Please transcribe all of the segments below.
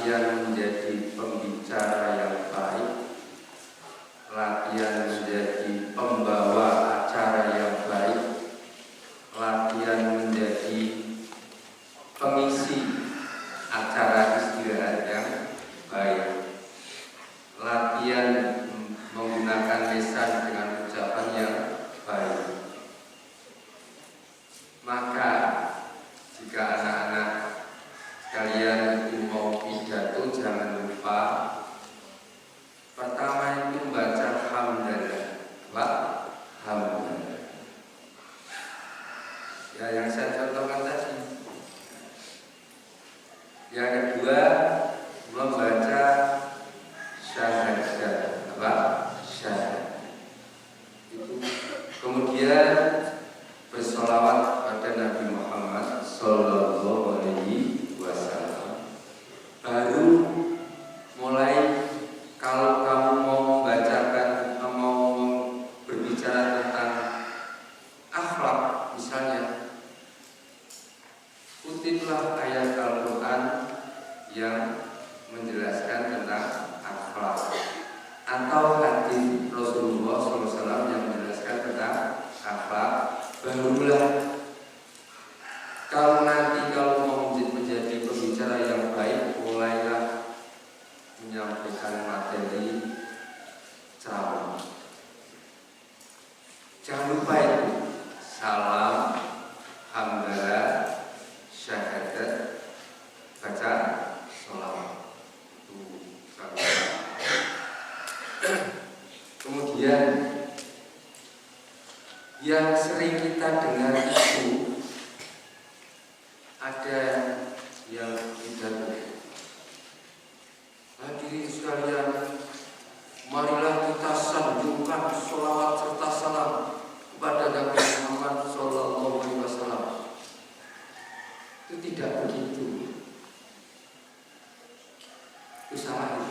latihan menjadi pembicara yang baik, latihan menjadi pembawa acara yang baik, latihan menjadi pengisi acara istirahat yang baik, latihan menggunakan lisan dengan ucapan yang baik. Maka jika anak-anak sekalian itu mau pidato, jangan lupa pertama itu membaca hamdalah, hamdalah. Ya, yang saya contohkan tadi. Yang kedua membaca syahadat, apa? Syahadat. Itu kemudian bersolawat pada Nabi Muhammad Sallallahu Alaihi Wasallam. Baru mulai, kalau kamu mau membacakan, mau berbicara tentang akhlak misalnya, kutiplah ayat Al-Quran yang menjelaskan tentang akhlak, atau hadis Rasulullah SAW yang menjelaskan tentang akhlak. Barulah kalau nanti mau menjadi pembicara yang baik, mulailah menyampaikan materi ceramah. Jangan lupa itu salam, hamdalah, syahadat, baca sholawat. Kemudian yang sering kita dengar itu ada yang tidak. Hadirin sekalian, marilah kita sanjungkan sholawat serta salam kepada Nabi Muhammad Sallallahu Alaihi Wasallam. Itu tidak begitu. Itu salah.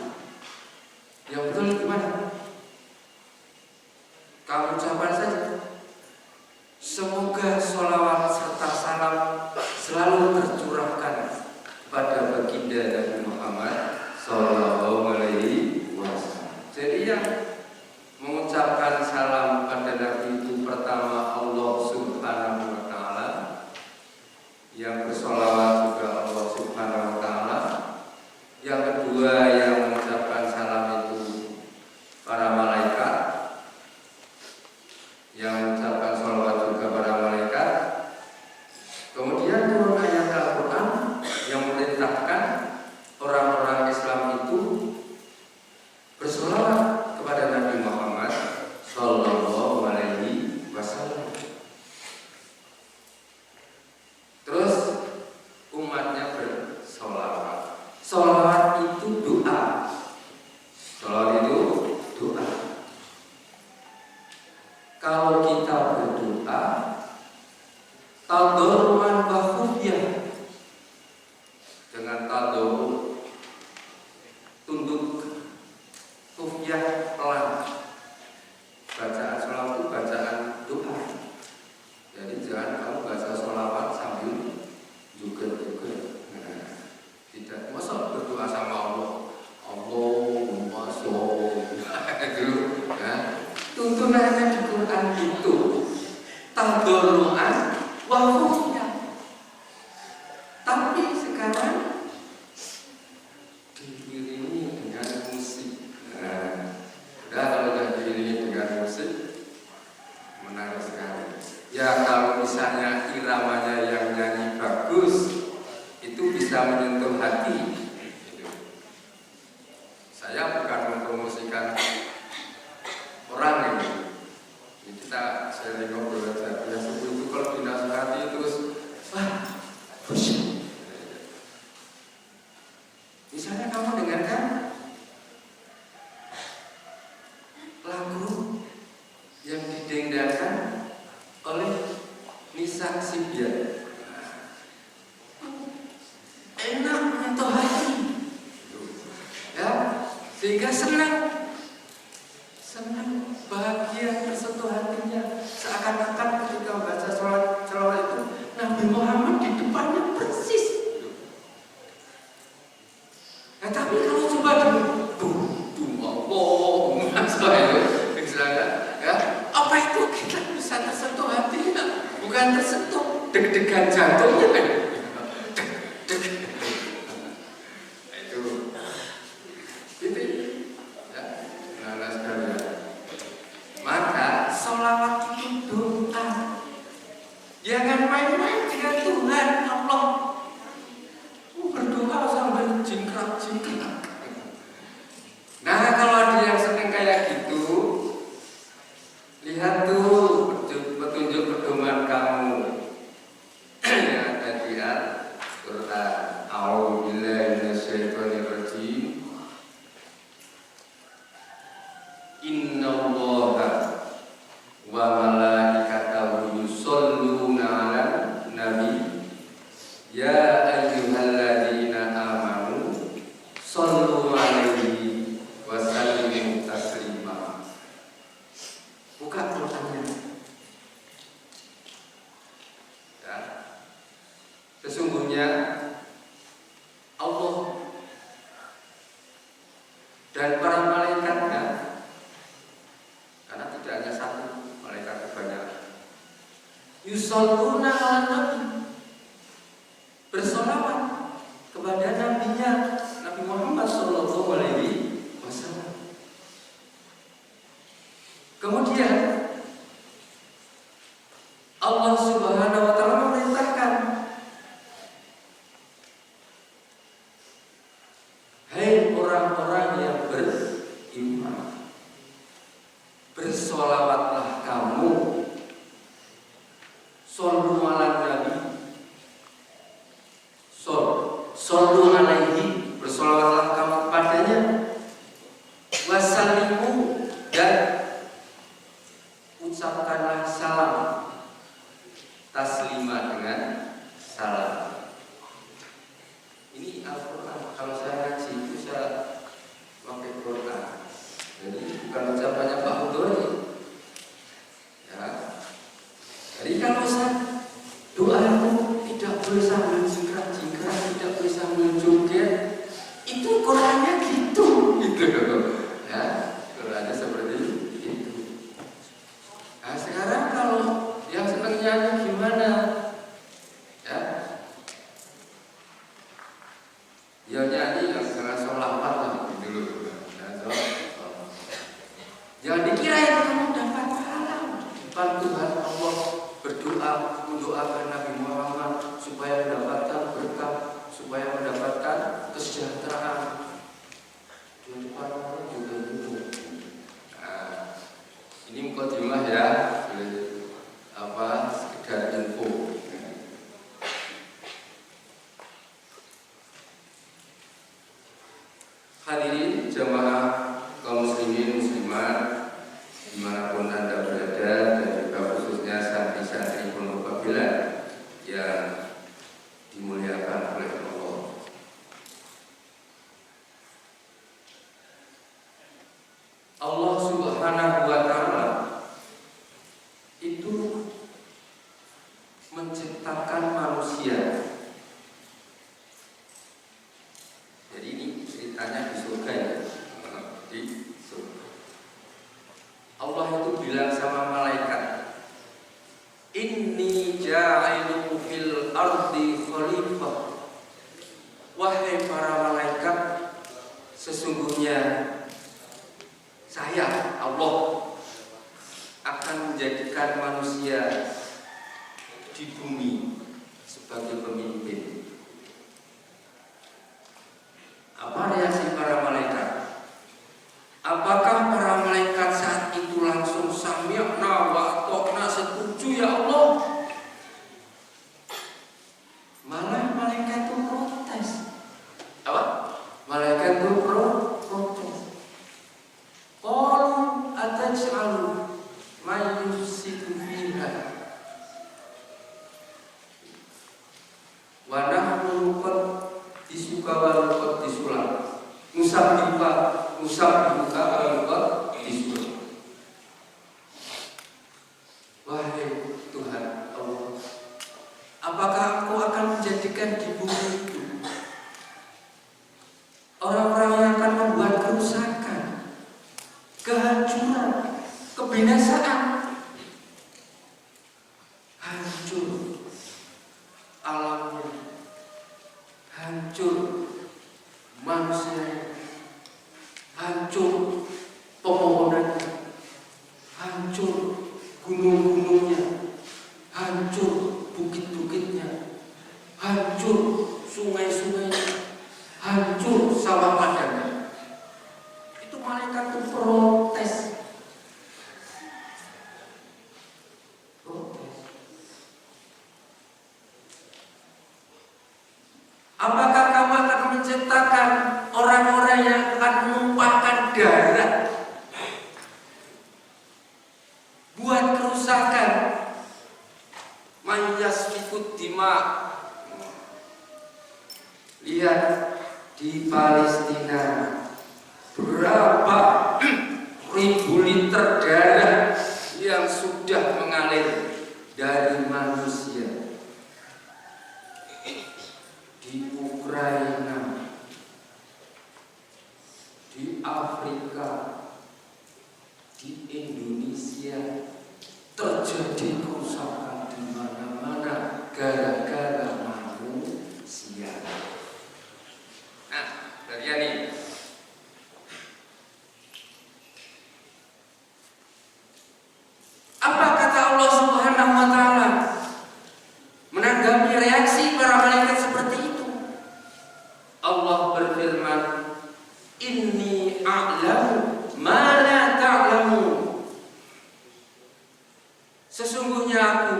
Yang betul gimana? Kamu ucapkan saja, semoga sholawat serta salam selalu tercurahkan kepada baginda Nabi Muhammad Sallallahu Alaihi Wasallam. Jadi yang mengucapkan salam pada Nabi itu pertama Allah Subhanahu Wa Taala, yang bersolawat juga Allah Subhanahu Wa Taala, yang kedua yang mengucapkan salam itu para malaikat, yang mengucapkan sholawat juga para malaikat. Kemudian turun ayat Al-Quran yang memerintahkan orang-orang Islam itu bersolawat kepada Nabi Muhammad Sallallahu Alaihi Wasallam. Terus umatnya bersolawat. Solawat itu doa. Solawat itu doa. Kalau kita berdoa tadarruan wa khufyah, dengan tadarru tunduk, khufyah pelan. Bacaan sholawat itu bacaan doa. Jadi jangan kamu baca sholawat sambil juga. Tidak, masa berdoa sama Allah, Allahumma sholli itu ya. Tuntunannya di Quran itu tadarruan wa khufyah. Tapi sekarang diiringi dengan musik. Nah, udah kalau udah diiringi dengan musik, menarik sekali. Ya kalau misalnya iramanya yang nyanyi bagus, itu bisa menyentuh hati. Saya bukan mempromosikan orang ini. Kita sering ngobrol aja. Biasa itu kalau dinasihati terus khusyuk. Misalnya kamu dengarkan lagu yang didendangkan oleh Nisa Sibian, enak menyentuh hati, ya, sehingga senang, bahagia, tersentuh hatinya. Seakan-akan ketika membaca sholawat itu Nabi Muhammad di depannya persis. Nah, Ya ayyuhalladzina amanu shollu alaihi wa sallimu taslima. Buka Qurannya. Ya. Sesungguhnya Allah dan para malaikatnya, karena tidak hanya satu, malaikat banyak, yusholluna ala nabi, bersolawat kepada nabinya, Nabi Muhammad sallallahu alaihi wasallam. Kemudian Allah Subhanahu wa taala memerintahkan, hai orang-orang yang beriman, bersolawatlah kamu, shollu ala nabi, shollu alaihi, bersolawatlah kamu kepadanya, wasallimu, dan ucapkanlah salam, taslima, dengan salam. Ini Al-Quran. Kalau saya ngaji itu saya pakai Quran. Jadi bukan ucapannya Pak Hudori. Ya. Jadi kalau saya doa itu tidak boleh sambil jingkrak-jingkrak, tidak boleh sambil joget. Itu Qurannya gitu. Ya, Qurannya seperti itu. Nah sekarang kalau yang senang nyanyi gimana? Ya, ya nyanyi yang sangat sholawat lah dulu. Jangan dikira itu kamu dapat pahala. Depan Tuhan Allah berdoa, mendoakan Nabi Muhammad supaya mendapatkan berkah, supaya mendapatkan kesejahteraan. Di depan Allah juga gitu. Nah, ini mukadimah ya, sekedar info. Hadirin jamaah kaum muslimin muslimat dimanapun Anda berada, dan juga khususnya santri-santri Pondok Babila yang dimuliakan oleh Allah. Allah Subhanahu wa taala itu menciptakan manusia. Jadi ini ceritanya di surga ya. Di surga. Allah itu bilang sama malaikat, inni ja'ilun fil ardi khalifah. Wahai para malaikat, sesungguhnya saya Allah akan menjadikan manusia di bumi sebagai pemimpin. Apa reaksi para malaikat? Apakah para malaikat saat itu langsung sami'na wa ata'na, setuju ya Allah? Malah malaikat itu protes. Apa? Malaikat itu protes. Qalu ataj'alu may yufsidu fiha wa nahnu qad disuka wa qad disulam musabbiha wa qad disulam. Wahai Tuhan Allah, apakah Engkau akan menjadikan di bumi itu orang-orang yang akan membuat kerusakan, kehancuran, kebinasaan, hancur alamnya, hancur manusia, hancur pepohonannya, hancur gunung-gunungnya, hancur bukit-bukitnya, hancur sungai-sungainya, hancur sawah padangnya. Itu malaikat itu protes. Apakah kamu akan menciptakan orang-orang yang akan menumpahkan darah, buat kerusakan, mayas ikut dima, Lihat di Palestina berapa ribu liter darah yang sudah mengalir dari manusia. Di Ukraina, di Afrika, di Indonesia terjadi kerusakan di mana-mana gara-gara manusia. Nah, bagian ini. Apa kata Allah Subhanahu wa taala menanggapi reaksi para malaikat seperti itu? Allah berfirman, "Inni a'lamu ma la ta'lamun." Sesungguhnya aku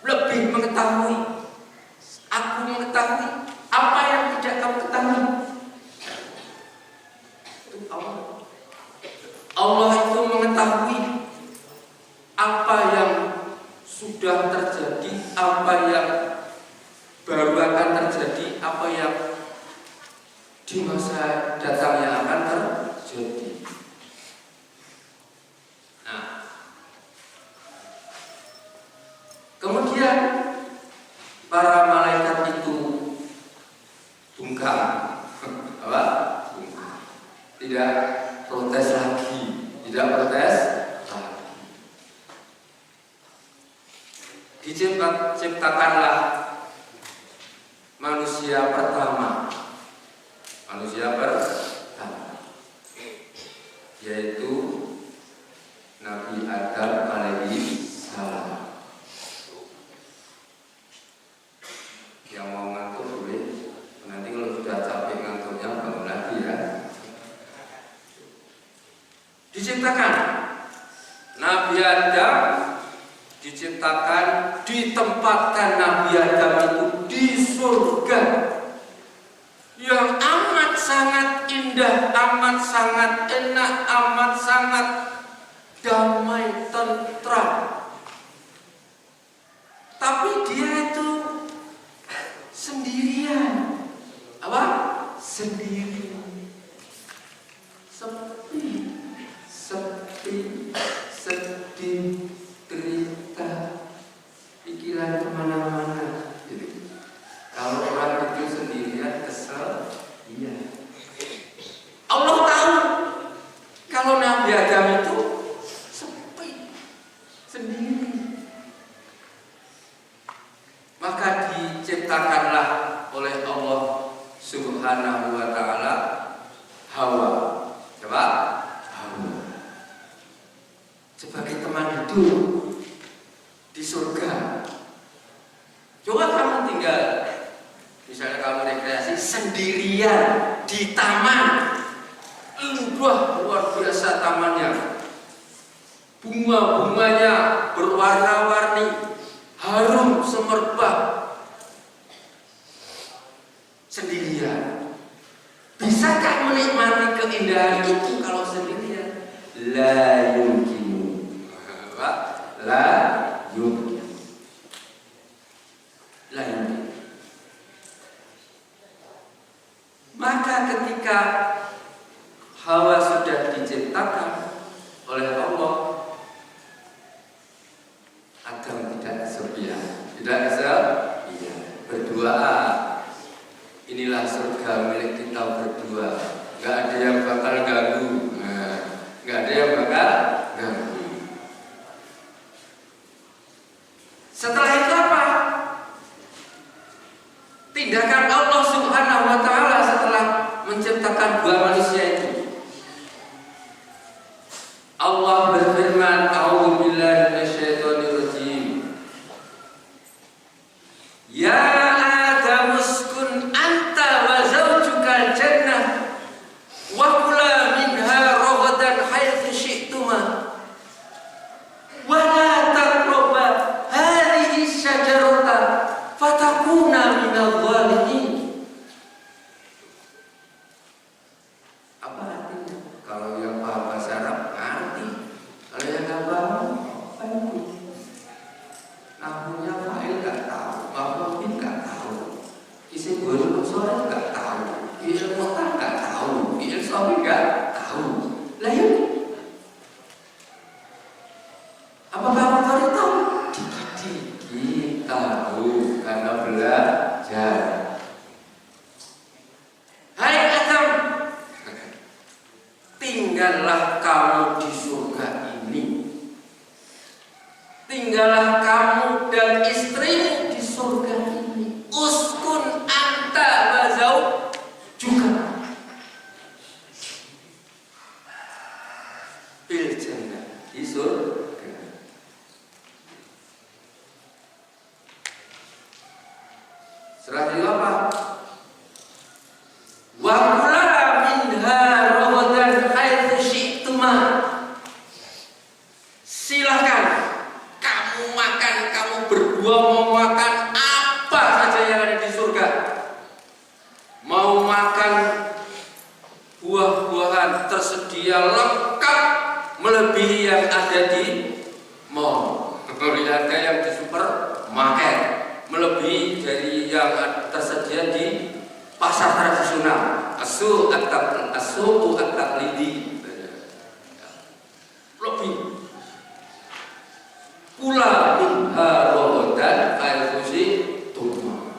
lebih mengetahui. Aku mengetahui apa yang tidak kamu ketahui. Itu Allah. Allah itu mengetahui apa yang sudah terjadi, apa yang baru akan terjadi, apa yang di masa datang yang akan terjadi. Nah, kemudian para malaikat itu bungkam, apa? Bungkam. Tidak protes lagi, tidak protes lagi. Diciptakanlah manusia pertama, yaitu Nabi Adam alaihi salam. Yang mau ngantuk boleh, nanti kalau sudah capek ngantuknya bangun lagi ya. Diciptakan Nabi Adam, diciptakan, ditempatkan Nabi Adam itu di surga yang amat sangat indah, amat sangat enak, amat sangat damai, tentram. Tapi dia itu sendirian. Apa? Sendiri. Sepi, sedih, derita, pikiran kemana-mana. Gitu. Kalau orang itu sendirian kesel, iya. Allah tahu kalau Nabi Adam itu sepi, sendiri. Maka diciptakanlah oleh Allah Subhanahu wa taala Hawa. Coba Hawa sebagai teman hidup di surga. Coba kamu tinggal, misalnya kamu rekreasi sendirian di taman, wah luar biasa tamannya, bunga-bunganya berwarna-warni, harum semerbak, sendirian. Bisakah menikmati keindahan itu kalau sendirian? La yumkin. La yumkin. La yumkin. Maka ketika Hawa sudah diciptakan oleh Allah, Adam tidak kesepian, berdoa. Inilah surga milik kita berdua. Gak ada yang bakal ganggu. Gak ada yang bakal ganggu. Setelah itu apa? Tindakan Allah Subhanahu wa taala setelah menciptakan dua manusia itu. Allah berfirman, "A'udzu billahi minasyaitonir rajim. Ya Adam uskun anta wa zawjukal jannah wa kula minha ragadan haitsu syi'tuma wa la taqraba hadhihi syajarata fatakuna minadh dhalimin." Apa artinya? Kalau yang paham bahasa Arab ngerti. Kalau yang nggak paham, apa itu? Nahunya fa'il nggak tahu, maf'ul nggak tahu. Isi Setelah itu apa? Wa kula minha ragadan haitsu syi'tuma. Silakan kamu makan, kamu berdua mau makan apa saja yang ada di surga. Mau makan buah-buahan tersedia lengkap melebihi yang ada di mall, harga yang di supermarket, melebihi dari yang tersedia di pasar tradisional. Asu at-taqlidi lebih. Kula minha ragadan al-khusi tuma.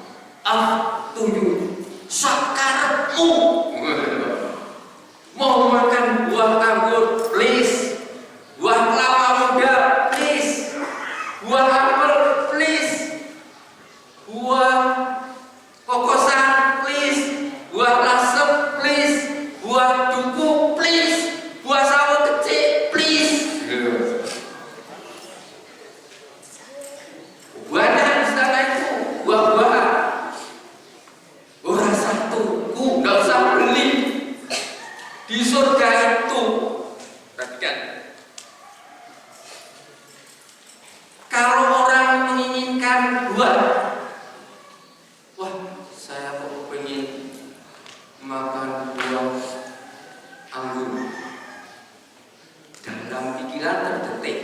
Tunjuk sakarepmu. Mau makan buah anggur, please. Buah kelapa muda, please. Buah apel, please. Buah kokosan, please. Buah lasem, please. Buah duku, please. Buah sawo kecil, please. Banyak di sana itu buah-buahan. Orang satu, nggak usah beli. Di surga itu, perhatikan. Kalau orang menginginkan buah, wah, saya kok pengen makan buah anggur. Dalam pikiran terdetik,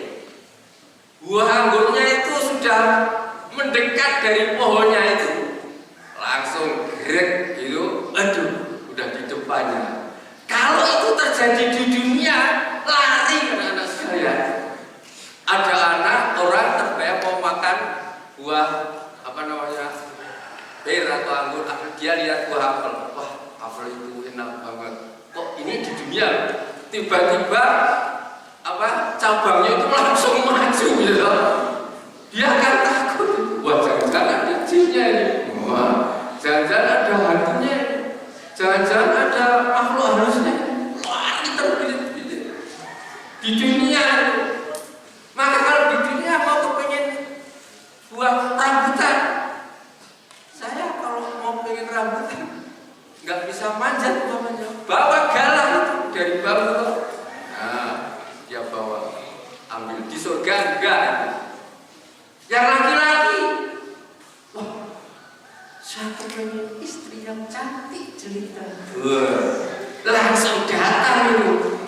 buah anggurnya itu sudah mendekat dari pohonnya itu, langsung grek gitu, aduh, udah di depannya. Kalau itu terjadi di dunia, lari anak-anak sekalian. Ada anak orang terbayang mau makan buah apa namanya, pir atau anggur, dia lihat buah apel, wah apel itu enak banget. Kok ini di dunia? Tiba-tiba apa cabangnya itu langsung maju gitu. Dia akan takut, wah jangan-jangan ada jinnya ini, wah jangan-jangan ada hantunya ini, jangan-jangan ada makhluk halusnya, lari terus di dunia. Maka kalau di dunia mau kepengen buah rambutan, saya kalau mau pengen rambutan nggak bisa manjat umpamanya, bawa galah itu dari bawah. Nah, dia bawa, ambil. Di surga enggak. Yang laki-laki, wah, saya pengen istri yang cantik jelita. Langsung datang itu.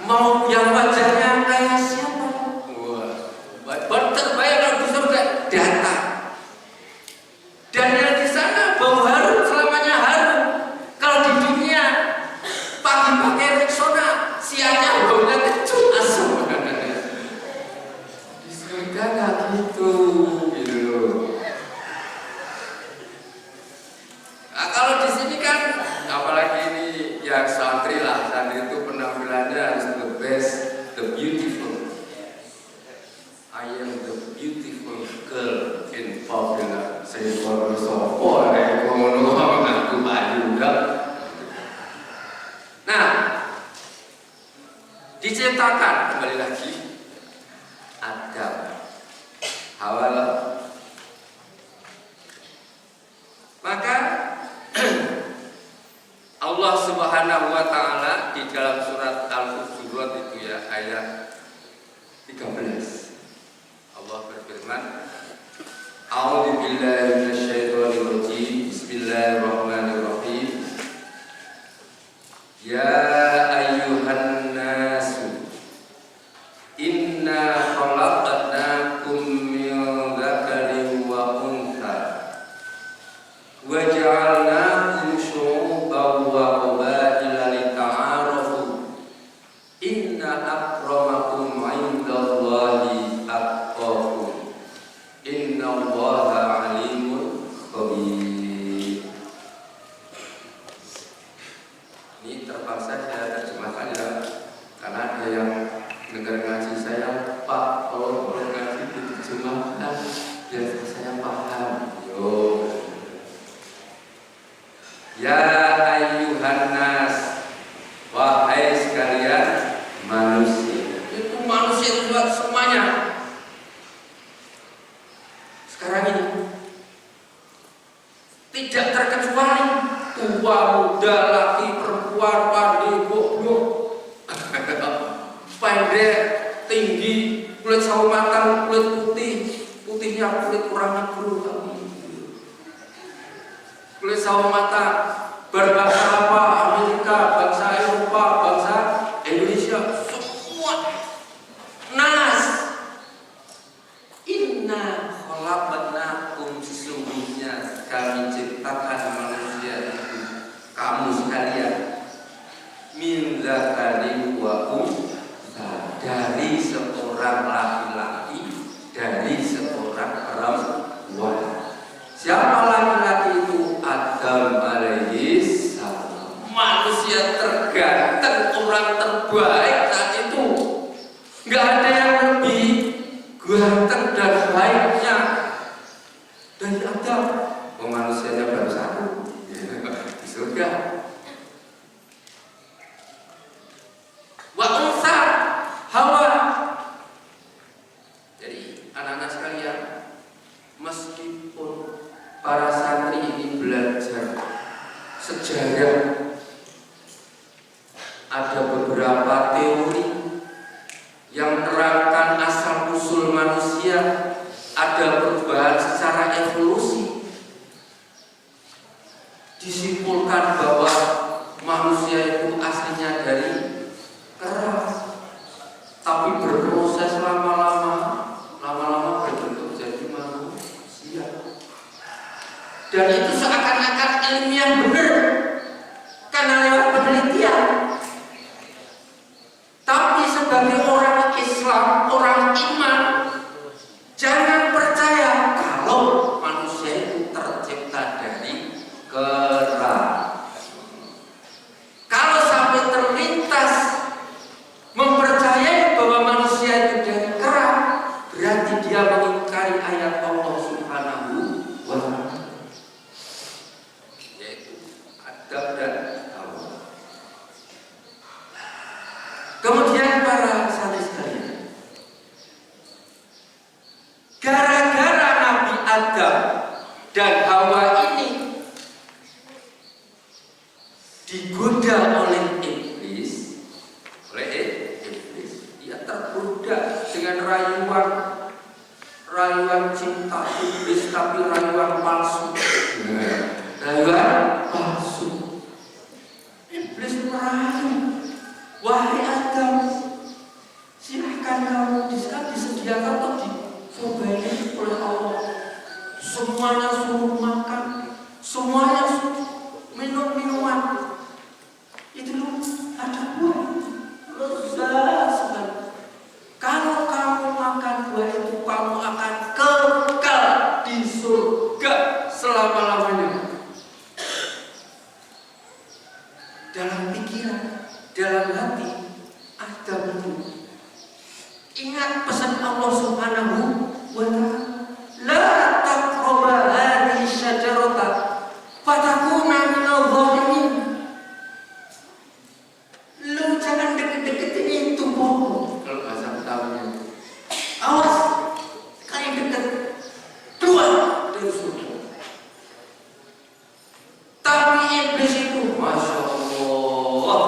Mau yang wajahnya kayak siapa? Wah, terbayang kalau di surga datang. Dan yang di sana bau harum, selamanya harum. Kalau di dunia pagi pakai Rexona, siangnya baunya kecut asam. Di surga nggak gitu. Nah, kalau di sini kan, apalagi ini yang santri lah, santri itu penampilannya harus the best, the beautiful. I am the beautiful girl in popular. Saya baru sopo, aku ngomong aku maju udah. Nah, diciptakan kembali lagi Adam, Hawa. Maka Allah Subhanahu wa taala di dalam surat Al-Hujurat itu ya, ayat 13. Allah berfirman, A'udzu billahi minasyaitonir rajim. Bismillahirrahmanirrahim. Ya ayyuhan nasu inna khalaqnakum min dzakarin wa untha wa ja'alnakum syu'uban wa qabaila lita'arafu inna akramakum 'indallahi atqakum innallaha 'alimun khabir. Ini terpaksa saya terjemahkan ya, karena ada yang dengar ngaji saya, Pak, kalau ngaji diterjemahkan biar saya paham. Yo. Ya ayyuhan nas, wahai sekalian manusia. Itu manusia itu juga semuanya. Sekarang ini tidak terkecuali tua, muda, laki, perempuan, pandai, goblok, pendek, tinggi, kulit sawo matang, kulit putih, putihnya kulit orang negro, kulit sawo matang, berbangsa apa, Amerika, bangsa Eropa, bangsa Indonesia, semua nas. Inna khalaqnakum, sesungguhnya kami ciptakan manusia itu, kamu sekalian, min dzakarin wa untha, dari seorang laki-laki, dari seorang perempuan. Siapa laki-laki itu? Adam alaihi salam, manusia terganteng, orang terbaik saat itu. Nggak ada yang lebih ganteng dan baiknya dari Adam. Manusianya baru satu di surga. Wa untha, Hawa. Jadi anak-anak sekalian, meskipun para santri ini belajar sejarah, ada beberapa teori yang menerangkan asal usul manusia, ada perubahan secara evolusi. Disimpulkan bahwa manusia itu aslinya dari kera, tapi berproses lama-lama berbentuk jadi manusia. Dan itu seakan-akan ilmiah benar karena lewat penelitian. Tapi sebagai orang Islam, orang iman, jangan percaya kalau manusia itu tercipta dari kera. Kalau sampai terlintas mempercayai bahwa manusia itu dari kera, berarti dia mengingkari ayat Allah Subhanahu wa Ta'ala, yaitu Adam dan Hawa. Kemudian para santri sekalian, gara-gara Nabi Adam dan Hawa ini digoda oleh iblis, ia tergoda dengan rayuan cinta iblis, tapi rayuan palsu. Iblis merayu, wahai Adam, silahkan kamu disediakan atau dicobain oleh Allah. Semuanya suruh makan, semuanya suruh minum minuman. Itu loh, ada buah, lezat sekali. Kalau kamu makan buah itu, kamu akan kekal di surga selama-lamanya. Dalam pikiran, dalam hati Adam itu ingat pesan Allah Subhanahu wa Ta'ala, la taqrabu hadhihi syajarata fatakuna minadh dhalimin. Lu jangan deket-deketin itu pohon. Kalau bahasa Betawinya, awas, kalian dekat, keluar dari surga. Tapi iblis itu, masya Allah,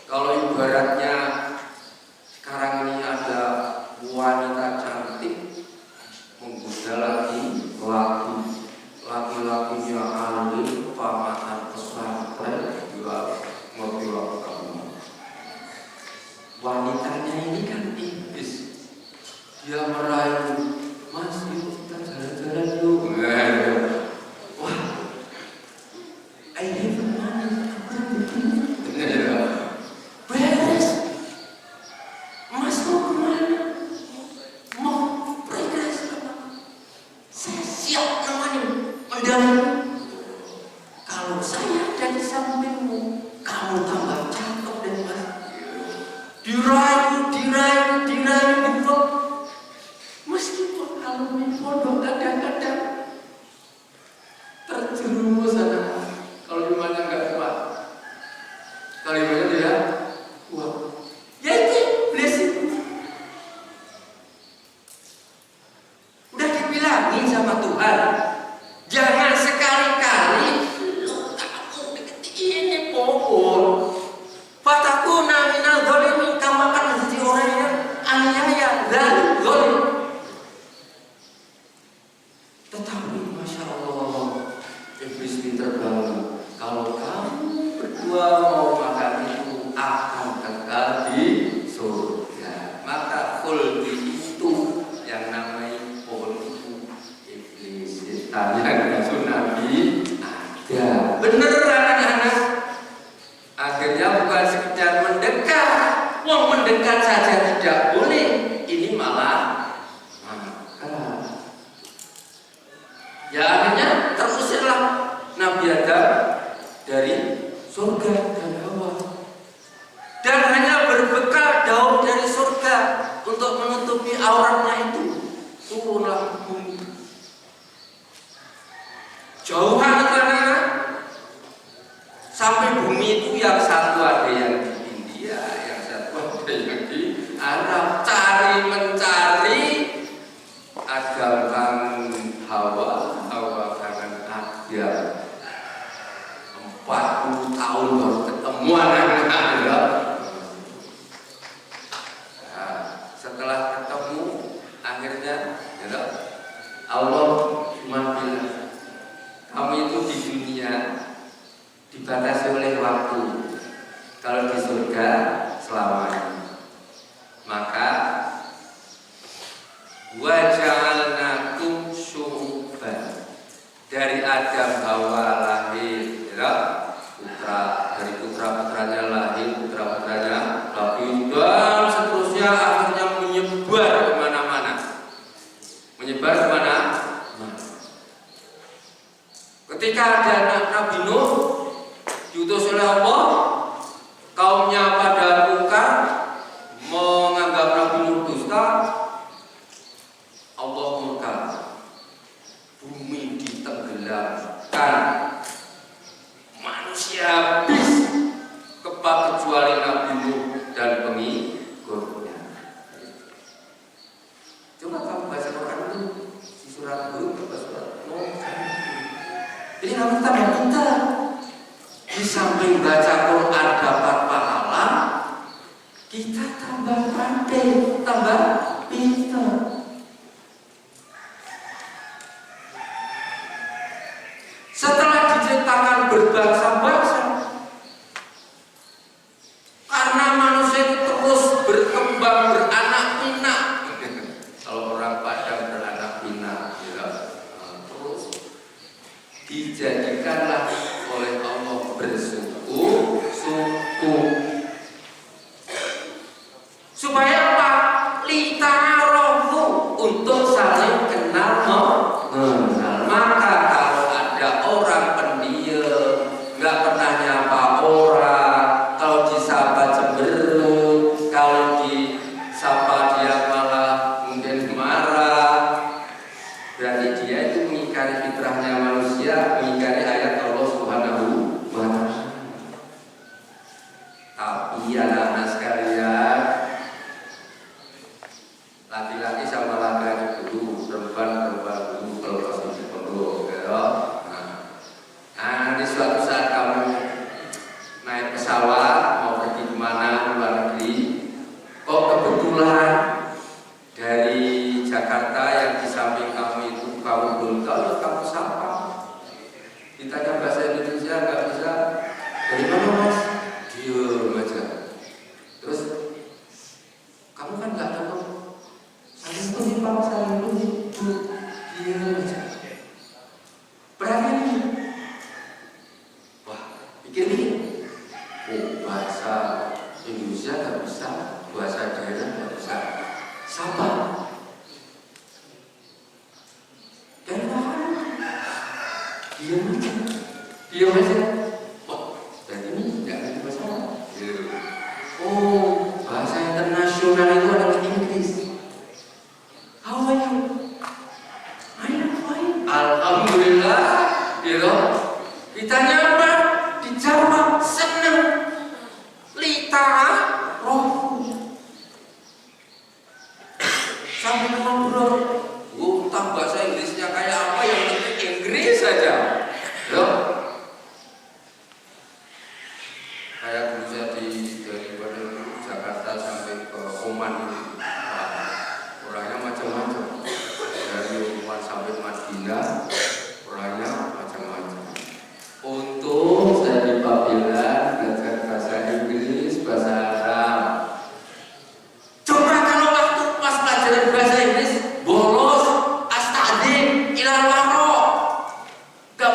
kalau ibaratnya sekarang ini ada wanita cantik menggoda laki-lakinya alim, pamahan pesantren, juga mobil kamu. Wanitanya ini kan iblis, dia merayu, mas yuk kita jalan-jalan yuk. Wah, I have money, beres. Mas mau kemana? Mau progres kemana? Saya siap namanya mendampingi. Kalau saya ada di sampingmu, kamu tambah cakep dan mas. Dirayu gitu. Meskipun kalau bodoh kadang-kadang terjerumus sana. Kalau imannya nggak kuat, kalau imannya dia kuat, ya itu iblis itu. Udah dibilangin sama Tuhan, jangan sekali-kali surga dan Hawa, dan hanya berbekal daun dari surga untuk menutupi auratnya itu, turunlah ke bumi. Jauhan karena sampai bumi itu yang satu ada yang di India, yang satu ada yang di Arab. Cari mencari, Adam kangen Hawa, Hawa kangen Adam. 40 tahun baru ketemuan anak-anak. Nah, setelah ketemu akhirnya ya, Allah cuma bilang, kamu itu di dunia dibatasi oleh waktu, kalau di surga selamanya. Maka wa ja'alnakum syu'uban, dari Adam Hawa lahir ya, putra, dari putra-putranya lahir putra-putranya lagi, dan seterusnya akhirnya menyebar kemana-mana. Menyebar kemana? Ketika ada anak Nabi Nuh diutus oleh Allah, kaumnya pada mungkar, menganggap Nabi Nuh dusta, Allah murka, bumi ditenggelamkan, manusia habis, kecuali Nabi Nuh dan pengikutnya. Coba kamu baca Quran itu di surat Hud, surat Nuh. Jadi kamu tambah pintar. Di samping baca Quran dapat pahala, kita tambah pandai, tambah pintar. Setelah diciptakan berbangsa-bangsa, karena manusia itu terus berkembang, beranak pinak. Kalau orang Padang beranak pinak, ya, terus dijadikanlah oleh Allah bersuku supaya apa? Lita'arofu, untuk saling kenal mengenal. Maka kalau ada orang pendiam, nggak pernah nyapa orang, kalau disapa cemberut, kalau disapa dia malah mungkin marah, berarti dia itu mengingkari fitrahnya manusia, mengingkari ayat Allah Subhanahu wa Ta'ala. Tapi anak-anak sekalian, laki-laki sama laki-laki dulu, perempuan dulu, kalau masih perlu, ya. Nah, nanti suatu saat kamu naik pesawat mau pergi kemana, luar negeri, kok kebetulan dari Jakarta yang di samping kamu itu kamu belum tahu, ya kamu sapa. Ditanya bahasa Indonesia nggak bisa, dari mana mas? Diam aja. Terus kamu kan nggak tahu, saling tuh nih pak, saling tuh diam aja. Berani nih. Wah, pikir-pikir. Oh, bahasa Indonesia nggak bisa, bahasa daerah nggak bisa. Sapa? Dan apa? Diam aja. Diam aja. Oh, dan ini nggak ada masalah. Oh, bahasa internasional itu adalah Inggris. How are you? I'm fine. Alhamdulillah. Gitu. Ditanya apa? Dijawab senang. Lita roh. Sambil ngobrol, entah bahasa Inggrisnya kayak apa, yang penting Inggris saja. Yo. Kayak dulu saya dari Jakarta sampai ke Oman, orangnya macam-macam. Dari Oman sampai Madinah, orangnya macam-macam. Untung saya di Babila belajar bahasa Inggris, bahasa Arab. Coba kalau waktu pas pelajaran bahasa Inggris bolos astadzin ilal waro, gak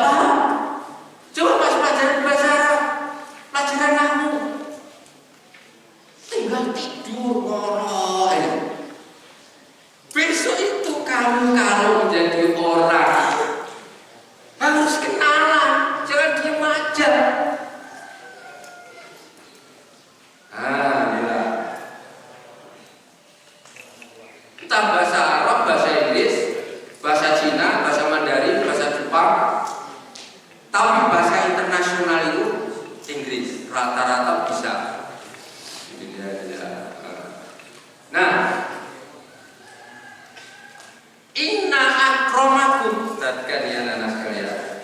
Tapi bahasa internasional itu Inggris, rata-rata bisa. Itu dia. Nah, inna akramakum, perhatikan ya anak sekalian.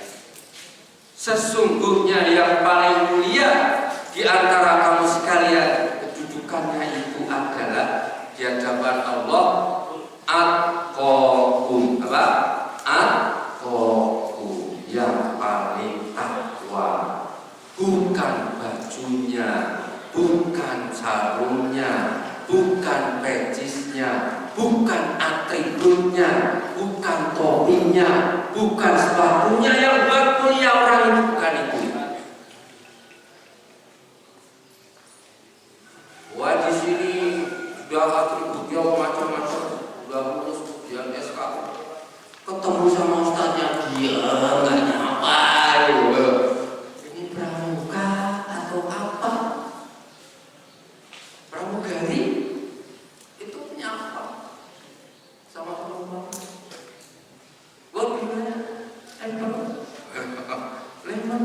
Sesungguhnya yang paling mulia di antara kamu sekalian, kedudukannya itu adalah di hadapan Allah atqakum. Apa? Atqakum, yang paling takwa. Bukan bajunya, bukan sarungnya, bukan pecisnya, bukan atributnya, bukan topinya, bukan sepatunya yang buat mulia orang itu, bukan itu. Wah, di sini sudah atributnya macam-macam, sudah lulus ujian SK. Ketemu sama ustaznya dia nggak nyapa. Ini pramuka atau apa? Pramugari itu punya apa? Sama perempuan. Gua gimana? Lemon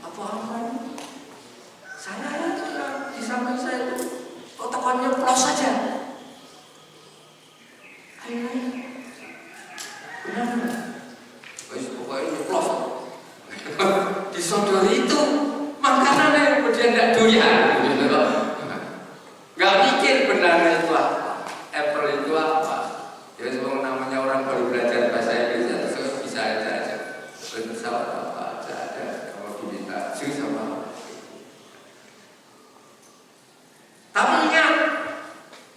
apa-apa nih? Saya juga di samping saya itu otaknya plus saja. Ayo, benar. Guys, pokoknya nyeplos. Disodori itu makanan yang kemudian tidak doyan. Gak mikir benar itu apa, apple itu apa. Ya sebab namanya orang baru belajar bahasa Inggris itu bisa aja. Pesawat apa aja ada. Kalau diminta jus sama. Tapi ingat,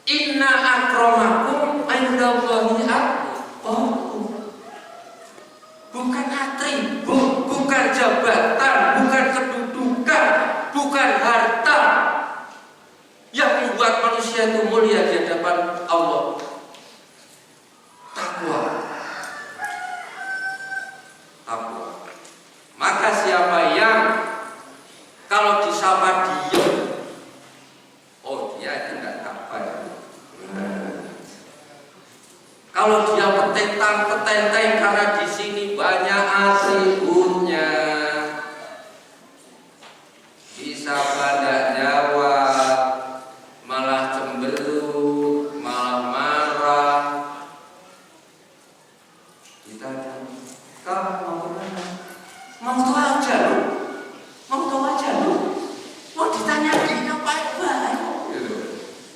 inna akramakum indallahi atqakum. Bukan atribut, bukan jabatan, bukan kedudukan, bukan harta yang membuat manusia itu mulia di hadapan Allah. Takwa. Takwa. Maka siapa yang kalau disapa diam, oh dia itu tidak takwa. Kalau dia petentang-petenteng karena di sini banyak atributnya, bisa pada jawab, malah cemberut, malah marah. Kita kau mau kemana? Mau tahu aja lu, mau tahu aja lu, mau ditanya gini ngapain baik?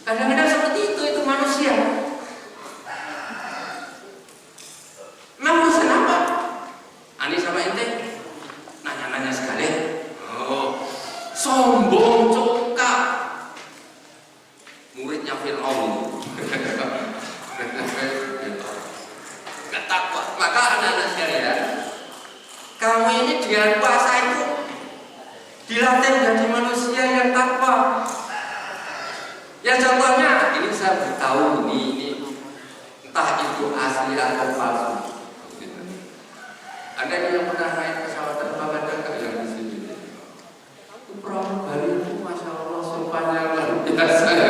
Kadang-kadang seperti itu manusia. Memang urusan apa? Ani sama ente nanya-nanya sekali. Oh, sombong cokak. Muridnya Fir'aun. Gak takwa. Maka anak-anak sekalian, kamu ini dengan puasa itu dilatih menjadi manusia yang takwa. Ya contohnya, ini saya beritahu ini entah itu asli atau palsu. Ada yang pernah naik pesawat terbang ada nggak yang di sini? Itu pramugari itu masya Allah sopannya luar biasa ya.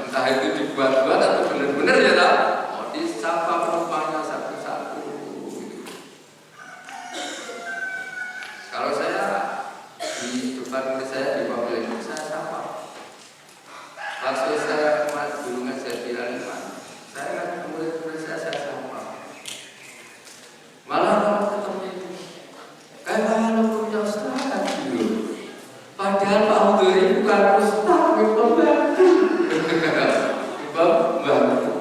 Entah itu dibuat-buat atau benar-benar ya tak? Oh disapa penumpangnya satu-satu. Kalau saya di depan murid saya di Papua ini saya sapa. Waktu saya mas dulu ngajar di Aliman, saya murid-murid saya sapa. Malah kalau ketemu kalau punya ustaz dulu, padahal Pak Udhuri bukan ustaz, pembantu. Pembantu.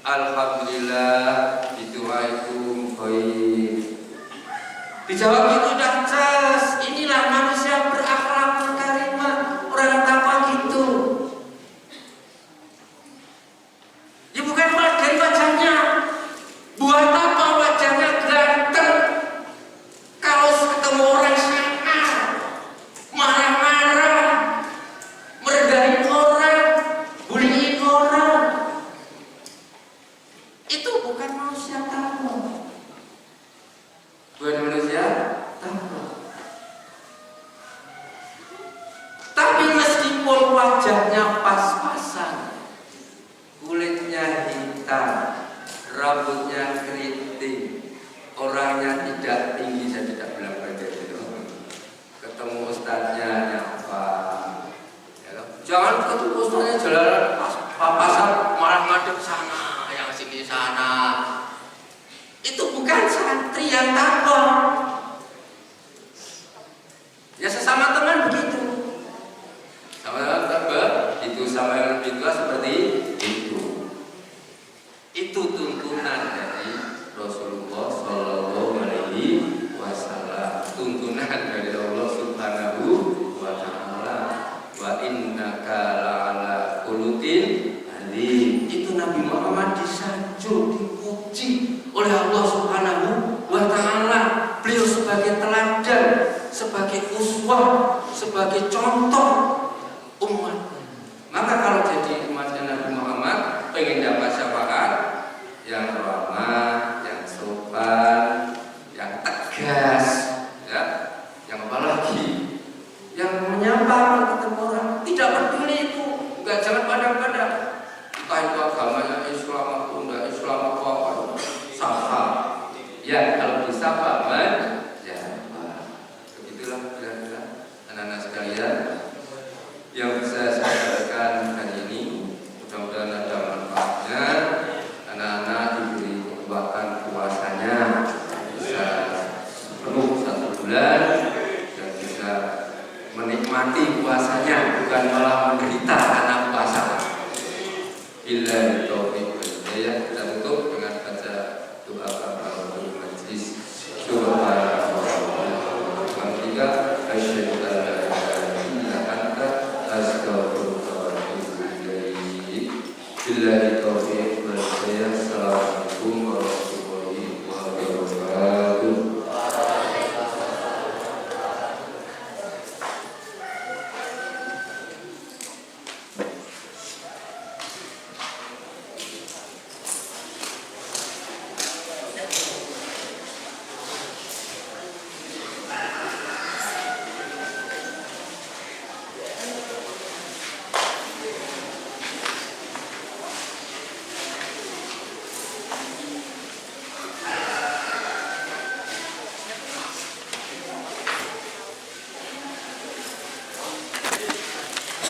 Alhamdulillah didoaikum baik. Dijawab itu udah jelas. Inilah manusia berakhlak karimah, orang takwa gitu. Ya bukan dari wajahnya. Buat apa wajahnya ganteng? Kalau ketemu orang sebagai contoh umat. Maka kalau jadi umatnya Nabi Muhammad pengen dapat syafaat yang ramah, yang sopan, yang tegas, ya, yang apalagi yang menyapa ketemu orang, tidak peduli itu, nggak jangan padang-padang, entah itu agamanya Islam atau enggak Islam atau apa, sapa. Ya kalau disapa menjawab. Begitulah kira-kira anak-anak sekalian yang bisa saya sampaikan hari ini. Mudah-mudahan ada manfaatnya. Anak-anak diberi kekuatan puasanya bisa penuh 1 bulan dan bisa menikmati puasanya, bukan malah menderita karena puasa. Bila